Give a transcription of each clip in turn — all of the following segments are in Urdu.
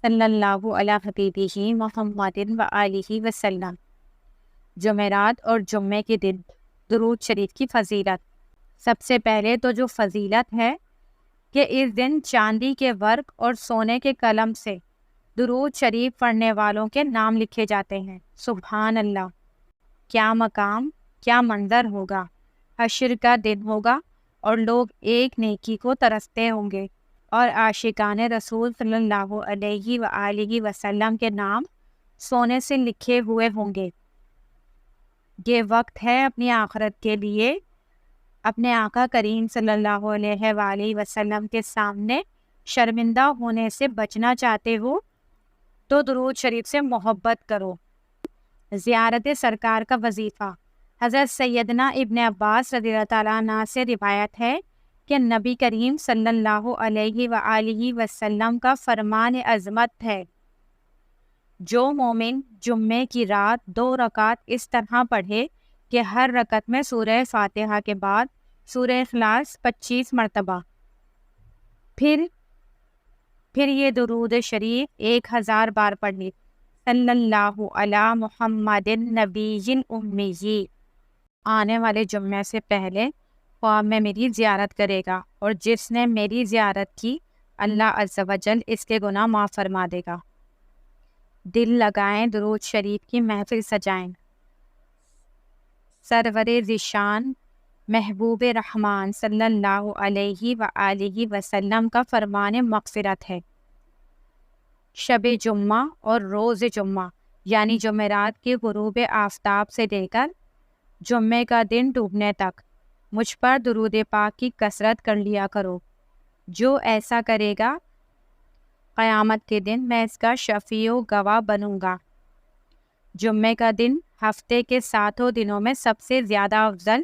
صلی اللہ علیہ حبیبہ محمد و آلہ وسلم۔ جمعرات اور جمعے کے دن درود شریف کی فضیلت۔ سب سے پہلے تو جو فضیلت ہے کہ اس دن چاندی کے ورق اور سونے کے قلم سے درود شریف پڑھنے والوں کے نام لکھے جاتے ہیں۔ سبحان اللہ، کیا مقام، کیا منظر ہوگا! حشر کا دن ہوگا اور لوگ ایک نیکی کو ترستے ہوں گے اور عاشقان رسول صلی اللہ علیہ وآلہ وسلم کے نام سونے سے لکھے ہوئے ہوں گے۔ یہ وقت ہے اپنی آخرت کے لیے اپنے آقا کریم صلی اللہ علیہ وآلہ وسلم کے سامنے شرمندہ ہونے سے بچنا چاہتے ہو تو درود شریف سے محبت کرو۔ زیارت سرکار کا وظیفہ۔ حضرت سیدنا ابن عباس رضی اللہ تعالیٰ عنہ سے روایت ہے کہ نبی کریم صلی اللہ علیہ وآلہ وسلم کا فرمان عظمت ہے، جو مومن جمعے کی رات 2 رکعت اس طرح پڑھے کہ ہر رکعت میں سورہ فاتحہ کے بعد سورہ اخلاص 25 مرتبہ، پھر یہ درود شریف 1000 بار پڑھے، صلی اللہ علی محمد نبی امی، آنے والے جمعے سے پہلے خواب میں میری زیارت کرے گا، اور جس نے میری زیارت کی اللہ عز و جل اس کے گناہ معاف فرما دے گا۔ دل لگائیں، درود شریف کی محفل سجائیں۔ سرور ذیشان محبوب رحمان صلی اللہ علیہ وآلہ وسلم کا فرمان مغفرت ہے۔ شب جمعہ اور روز جمعہ یعنی جمعرات کے غروب آفتاب سے لے کر جمعے کا دن ڈوبنے تک مجھ پر درود پاک کی کثرت کر لیا کرو۔ جو ایسا کرے گا قیامت کے دن میں اس کا شفیع و گواہ بنوں گا۔ جمعے کا دن ہفتے کے 7 دنوں میں سب سے زیادہ افضل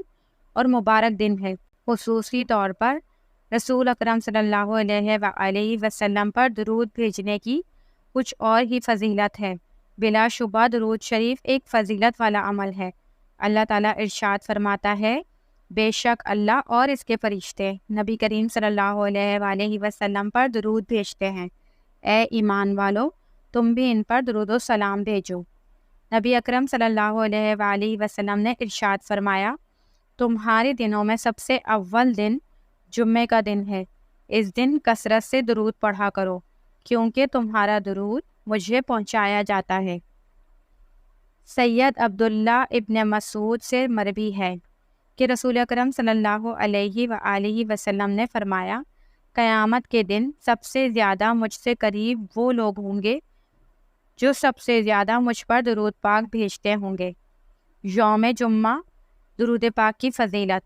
اور مبارک دن ہے۔ خصوصی طور پر رسول اکرم صلی اللہ علیہ وآلہ وسلم پر درود بھیجنے کی کچھ اور ہی فضیلت ہے۔ بلا شبہ درود شریف ایک فضیلت والا عمل ہے۔ اللہ تعالیٰ ارشاد فرماتا ہے، بے شک اللہ اور اس کے فرشتے نبی کریم صلی اللہ علیہ وآلہ وسلم پر درود بھیجتے ہیں۔ اے ایمان والو، تم بھی ان پر درود و سلام بھیجو۔ نبی اکرم صلی اللہ علیہ وآلہ وسلم نے ارشاد فرمایا، تمہارے دنوں میں سب سے اول دن جمعے کا دن ہے، اس دن کثرت سے درود پڑھا کرو، کیونکہ تمہارا درود مجھے پہنچایا جاتا ہے۔ سید عبداللہ ابن مسعود سے مروی ہے کہ رسول اکرم صلی اللہ علیہ وآلہ وسلم نے فرمایا، قیامت کے دن سب سے زیادہ مجھ سے قریب وہ لوگ ہوں گے جو سب سے زیادہ مجھ پر درود پاک بھیجتے ہوں گے۔ یوم جمعہ درود پاک کی فضیلت۔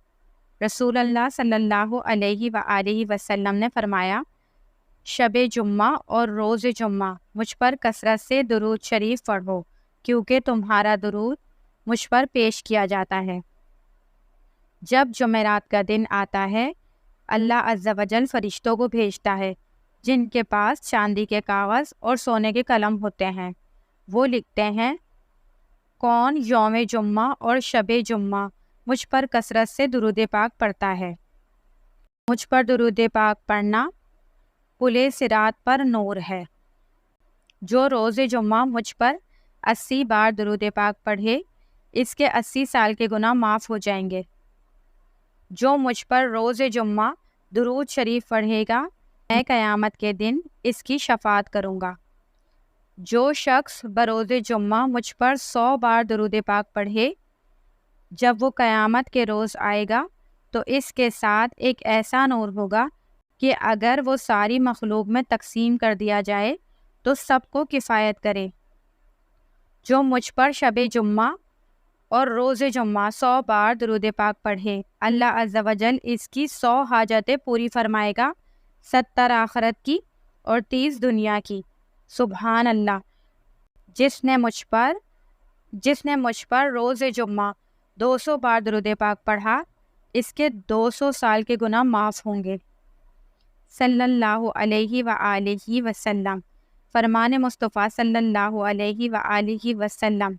رسول اللہ صلی اللہ علیہ وآلہ وسلم نے فرمایا، شب جمعہ اور روز جمعہ مجھ پر کثرت سے درود شریف پڑھو، کیونکہ تمہارا درود مجھ پر پیش کیا جاتا ہے۔ جب جمعرات کا دن آتا ہے، اللہ عز و جل فرشتوں کو بھیجتا ہے جن کے پاس چاندی کے کاغذ اور سونے کے قلم ہوتے ہیں۔ وہ لکھتے ہیں، کون یوم جمعہ اور شب جمعہ مجھ پر کثرت سے درود پاک پڑھتا ہے۔ مجھ پر درود پاک پڑھنا پلِ صراط پر نور ہے۔ جو روز جمعہ مجھ پر 80 بار درود پاک پڑھے، اس کے 80 سال کے گناہ معاف ہو جائیں گے۔ جو مجھ پر روز جمعہ درود شریف پڑھے گا، میں قیامت کے دن اس کی شفاعت کروں گا۔ جو شخص بروز جمعہ مجھ پر 100 بار درود پاک پڑھے، جب وہ قیامت کے روز آئے گا تو اس کے ساتھ ایک ایسا نور ہوگا کہ اگر وہ ساری مخلوق میں تقسیم کر دیا جائے تو سب کو کفایت کرے۔ جو مجھ پر شب جمعہ اور روز جمعہ 100 بار درود پاک پڑھے، اللہ عز و جل اس کی 100 حاجتیں پوری فرمائے گا، 70 آخرت کی اور 30 دنیا کی۔ سبحان اللہ۔ جس نے مجھ پر روز جمعہ 200 بار درود پاک پڑھا، اس کے 200 سال کے گناہ معاف ہوں گے۔ صلی اللہ علیہ وآلہ وسلم۔ فرمان مصطفیٰ صلی اللہ علیہ وآلہ وسلم،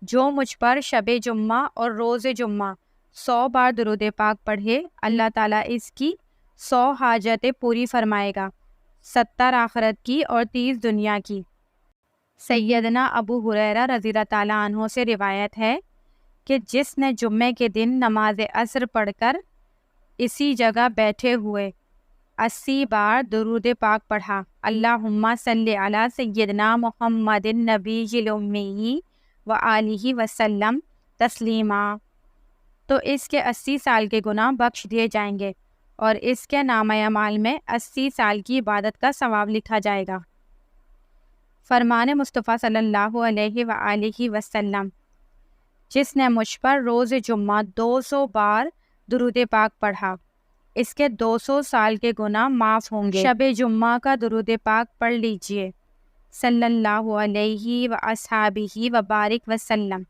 جو مجھ پر شب جمعہ اور روز جمعہ 100 بار درود پاک پڑھے، اللہ تعالیٰ اس کی 100 حاجتیں پوری فرمائے گا، 70 آخرت کی اور 30 دنیا کی۔ سیدنا ابو ہریرہ رضی اللہ تعالیٰ عنہ سے روایت ہے کہ جس نے جمعے کے دن نماز عصر پڑھ کر اسی جگہ بیٹھے ہوئے 80 بار درود پاک پڑھا، اللہم صلی علی سیدنا محمد النبی الامی وآلہ وسلم تسلیما، تو اس کے 80 سال کے گناہ بخش دیے جائیں گے اور اس کے نامہ اعمال میں 80 سال کی عبادت کا ثواب لکھا جائے گا۔ فرمان مصطفیٰ صلی اللہ علیہ وآلہ وسلم، جس نے مجھ پر روز جمعہ 200 بار درود پاک پڑھا، اس کے 200 سال کے گناہ معاف ہوں گے۔ شب جمعہ کا درود پاک پڑھ لیجئے، صلی اللہ علیہ وآصحابہ وبارک وسلم۔